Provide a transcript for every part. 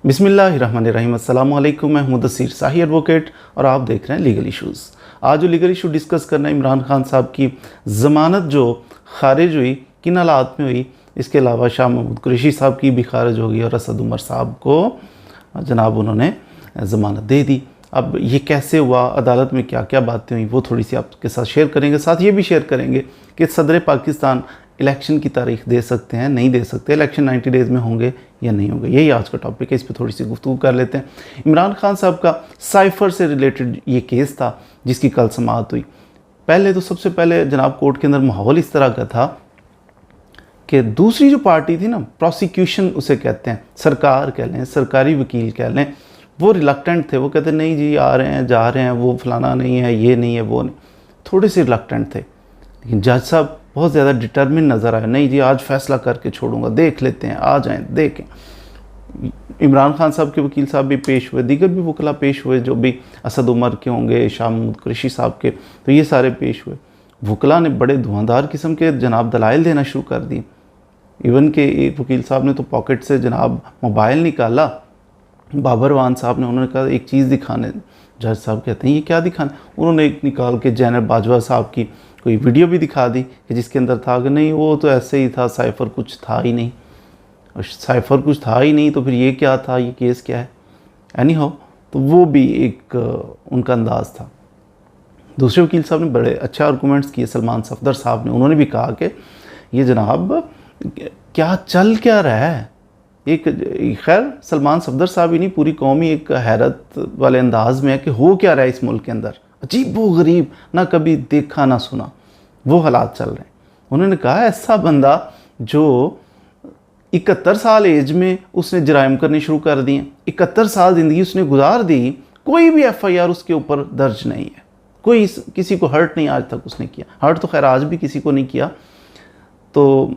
बिस्मिल्लाहिर्रहमानिर्रहीम। अस्सलाम वालेकुम। मैं मुदस्सिर शाही एडवोकेट और आप देख रहे हैं लीगल इश्यूज़। आज जो लीगल इशू डिस्कस करना है, इमरान खान साहब की ज़मानत जो खारिज हुई, किन हालात में हुई, इसके अलावा शाह महमूद कुरैशी साहब की भी खारिज होगी और असद उमर साहब को जनाब उन्होंने ज़मानत दे दी। अब ये कैसे हुआ, अदालत में क्या क्या बातें हुई, वो थोड़ी सी आपके साथ शेयर करेंगे। साथ ये भी शेयर करेंगे कि सदर पाकिस्तान इलेक्शन की तारीख दे सकते हैं, नहीं दे सकते, इलेक्शन 90 डेज़ में होंगे या नहीं होंगे, यही आज का टॉपिक है। इस पर थोड़ी सी गुफ्तगू कर लेते हैं। इमरान खान साहब का साइफ़र से रिलेटेड ये केस था जिसकी कल समाअत हुई। पहले तो सबसे पहले जनाब कोर्ट के अंदर माहौल इस तरह का था कि दूसरी जो पार्टी थी ना, प्रोसिक्यूशन उसे कहते हैं, सरकार कह लें, सरकारी वकील कह लें, वो रिलक्टेंट थे। वो कहते नहीं जी आ रहे हैं, जा रहे हैं, वो फलाना नहीं है, ये नहीं है, वो नहीं, थोड़े से रिलक्टेंट थे। लेकिन जज साहब बहुत ज़्यादा डिटर्मिन नज़र आए, नहीं जी आज फैसला करके छोड़ूंगा, देख लेते हैं, आ जाएं देखें। इमरान खान साहब के वकील साहब भी पेश हुए, दीगर भी वकला पेश हुए जो भी असद उमर के होंगे, शाह महमूद कुरैशी साहब के, तो ये सारे पेश हुए। वकला ने बड़े धुआंधार किस्म के जनाब दलाइल देना शुरू कर दी। इवन के एक वकील साहब ने तो पॉकेट से जनाब मोबाइल निकाला, बाबर वान साहब ने, उन्होंने कहा एक चीज़ दिखाने। जज साहब कहते हैं ये क्या दिखाने? उन्होंने एक निकाल के जैनब बाजवा साहब की कोई वीडियो भी दिखा दी कि जिसके अंदर था कि नहीं वो तो ऐसे ही था, साइफ़र कुछ था ही नहीं। और साइफ़र कुछ था ही नहीं तो फिर ये क्या था, ये केस क्या है? एनी हाउ, तो वो भी एक उनका अंदाज़ था। दूसरे वकील साहब ने बड़े अच्छे आर्गूमेंट्स किए, सलमान सफदर साहब ने, उन्होंने भी कहा कि ये जनाब क्या चल क्या रहा है। एक खैर सलमान सफदर साहब ही नहीं, पूरी कौम ही एक हैरत वाले अंदाज में है कि हो क्या रहा है इस मुल्क के अंदर, अजीब व गरीब, ना कभी देखा ना सुना, वो हालात चल रहे हैं। उन्होंने कहा ऐसा बंदा जो 71 साल एज में उसने जराइम करने शुरू कर दिए, 71 साल ज़िंदगी उसने गुजार दी, कोई भी FIR उसके ऊपर दर्ज नहीं है, कोई किसी को हर्ट नहीं आज तक उसने किया, हर्ट तो खैर आज भी किसी को नहीं किया। तो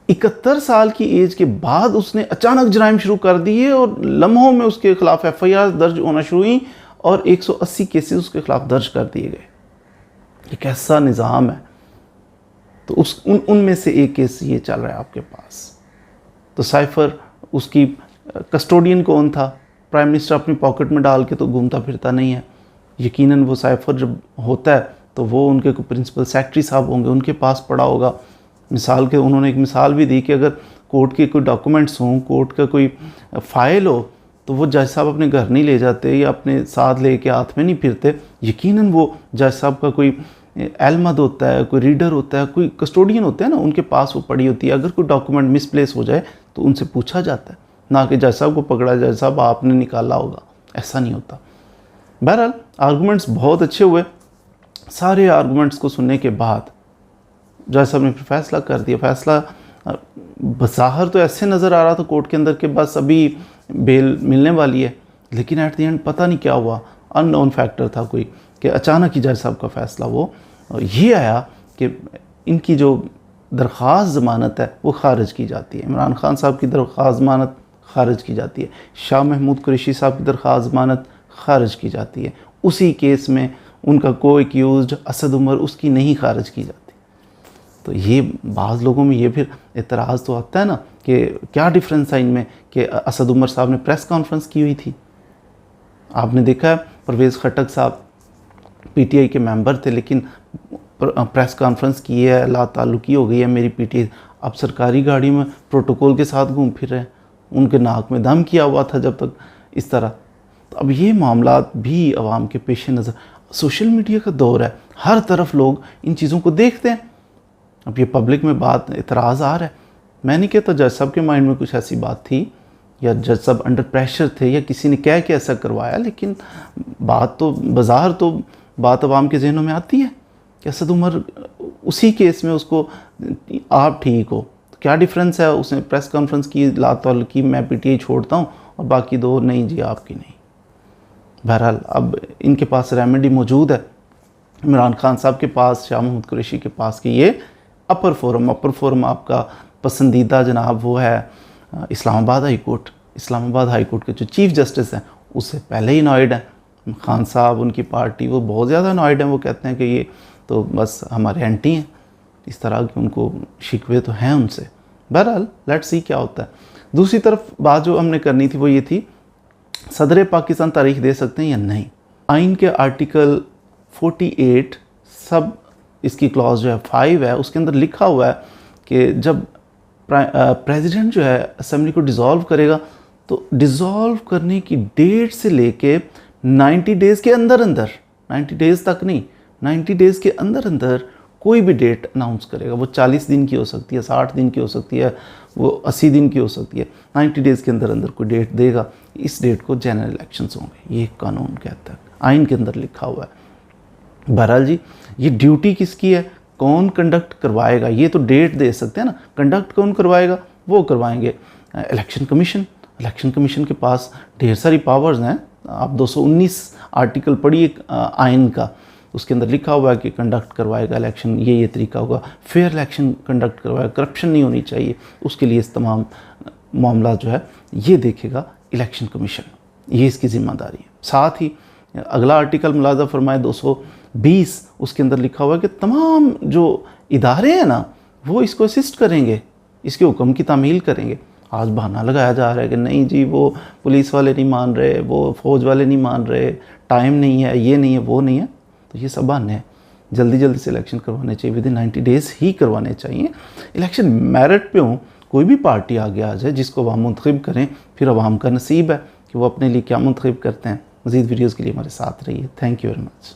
71 साल की एज के बाद उसने अचानक जराइम शुरू कर दिए और लम्हों में उसके खिलाफ FIR दर्ज होना शुरू हुई और 180 केसेस उसके खिलाफ दर्ज कर दिए गए। ये कैसा निज़ाम है? तो उनमें से एक केस ये चल रहा है आपके पास। तो साइफ़र, उसकी कस्टोडियन कौन था? प्राइम मिनिस्टर अपनी पॉकेट में डाल के तो घूमता फिरता नहीं है। यकीनन वो साइफ़र जब होता है तो वो उनके कोई प्रिंसिपल सेक्रेटरी साहब होंगे, उनके पास पड़ा होगा। मिसाल के उन्होंने एक मिसाल भी दी कि अगर कोर्ट के कोई डॉक्यूमेंट्स हों, कोर्ट का कोई फ़ाइल हो, तो वो जज साहब अपने घर नहीं ले जाते या अपने साथ ले के हाथ में नहीं फिरते। यकीनन वो जज साहब का कोई एलमद होता है, कोई रीडर होता है, कोई कस्टोडियन होता है ना, उनके पास वो पड़ी होती है। अगर कोई डॉक्यूमेंट मिसप्लेस हो जाए तो उनसे पूछा जाता है, ना कि जज साहब को पकड़ा, जज साहब आपने निकाला होगा, ऐसा नहीं होता। बहरहाल आर्गूमेंट्स बहुत अच्छे हुए। सारे आर्गूमेंट्स को सुनने के बाद जज साहब ने फिर फैसला कर दिया। फैसला बज़ाहिर तो ऐसे नज़र आ रहा था कोर्ट के अंदर कि बस अभी बेल मिलने वाली है, लेकिन एट द एंड पता नहीं क्या हुआ, अननोन फैक्टर था कोई, कि अचानक ही जज साहब का फैसला वो ये आया कि इनकी जो दरख्वास्त ज़मानत है वो खारिज की जाती है। इमरान खान साहब की दरख्वास्त ज़मानत खारिज की जाती है, शाह महमूद कुरैशी साहब की दरख्वास्त ज़मानत खारिज की जाती है। उसी केस में उनका को एक्यूज़्ड असद उमर, उसकी नहीं खारिज की जाती। तो ये बाज़ लोगों में ये फिर एतराज़ तो आता है ना कि क्या डिफरेंस है इनमें, कि असद उमर साहब ने प्रेस कॉन्फ्रेंस की हुई थी। आपने देखा है परवेज़ खटक साहब PTI के मेंबर थे, लेकिन प्रेस कॉन्फ्रेंस की है, ला ताल्लुकी हो गई है मेरी PTI। अब सरकारी गाड़ी में प्रोटोकॉल के साथ घूम फिर रहे हैं, उनके नाक में दम किया हुआ था जब तक इस तरह। तो अब ये मामला भी आवाम के पेश नज़र, सोशल मीडिया का दौर है, हर तरफ लोग इन चीज़ों को देखते हैं। अब ये पब्लिक में बात इतराज़ आ रहा है। मैं नहीं कहता जज साहब के माइंड में कुछ ऐसी बात थी या जज साहब अंडर प्रेशर थे या किसी ने कह के ऐसा करवाया, लेकिन बात तो बज़ाहिर तो बात अवाम के जहनों में आती है कि असद उमर उसी केस में उसको आप ठीक हो, तो क्या डिफरेंस है? उसने प्रेस कॉन्फ्रेंस की, ला ताल्लुकी मैं PTI छोड़ता हूँ और बाकी दो नहीं जी आपकी नहीं। बहरहाल अब इनके पास रेमेडी मौजूद है, इमरान खान साहब के पास, शाह महमूद कुरैशी के पास, कि ये अपर फोरम आपका पसंदीदा जनाब वो है Islamabad high court. Islamabad high court के जो चीफ़ जस्टिस हैं उससे पहले ही नॉइड हैं खान साहब, उनकी पार्टी, वो बहुत ज़्यादा नॉइड हैं। वो कहते हैं कि ये तो बस हमारे एंटी हैं, इस तरह के उनको शिकवे तो हैं उनसे। बहरहाल लेट्स सी क्या होता है। दूसरी तरफ बात जो हमने करनी थी वो ये थी, सदर पाकिस्तान तारीख दे सकते हैं या नहीं। आइन के आर्टिकल 48 सब इसकी क्लॉज जो है 5 है, उसके अंदर लिखा हुआ है कि जब प्रेसिडेंट जो है असेंबली को डिज़ोल्व करेगा तो डिज़ोल्व करने की डेट से लेके 90 डेज़ के अंदर अंदर, 90 डेज़ तक नहीं, 90 डेज़ के अंदर अंदर कोई भी डेट अनाउंस करेगा। वो 40 दिन की हो सकती है, 60 दिन की हो सकती है, वो 80 दिन की हो सकती है। 90 डेज़ के अंदर अंदर कोई डेट देगा, इस डेट को जनरल इलेक्शंस होंगे, ये कानून कहता है, आइन के अंदर लिखा हुआ है। बहरहाल जी, ये ड्यूटी किसकी है, कौन कंडक्ट करवाएगा, ये तो डेट दे सकते हैं ना, कंडक्ट कौन करवाएगा, वो करवाएंगे इलेक्शन कमीशन। इलेक्शन कमीशन के पास ढेर सारी पावर्स हैं। आप 219 आर्टिकल पढ़िए आइन का, उसके अंदर लिखा हुआ है कि कंडक्ट करवाएगा इलेक्शन, ये तरीका होगा, फेयर इलेक्शन कंडक्ट करवाएगा, करप्शन नहीं होनी चाहिए, उसके लिए इस तमाम मामला जो है ये देखेगा इलेक्शन कमीशन, ये इसकी ज़िम्मेदारी है। साथ ही अगला आर्टिकल मुलाजा फरमाए 220, उसके अंदर लिखा हुआ है कि तमाम जो इदारे हैं ना वो इसको असिस्ट करेंगे, इसके हुक्म की तामील करेंगे। आज बहाना लगाया जा रहा है कि नहीं जी वो पुलिस वाले नहीं मान रहे, वो फ़ौज वाले नहीं मान रहे, टाइम नहीं है, ये नहीं है, वो नहीं है, तो ये सब बहाने हैं। जल्दी जल्दी से इलेक्शन करवाने चाहिए, विदिन 90 डेज़ ही करवाने चाहिए। इलेक्शन मेरिट पे हो, कोई भी पार्टी आगे आ जाए जिसको अवाम मुंतखब करें, फिर अवाम का नसीब है कि वो अपने लिए क्या मुंतखब करते हैं। मज़ीद वीडियोज़ के लिए हमारे साथ रहिए। Thank you very much.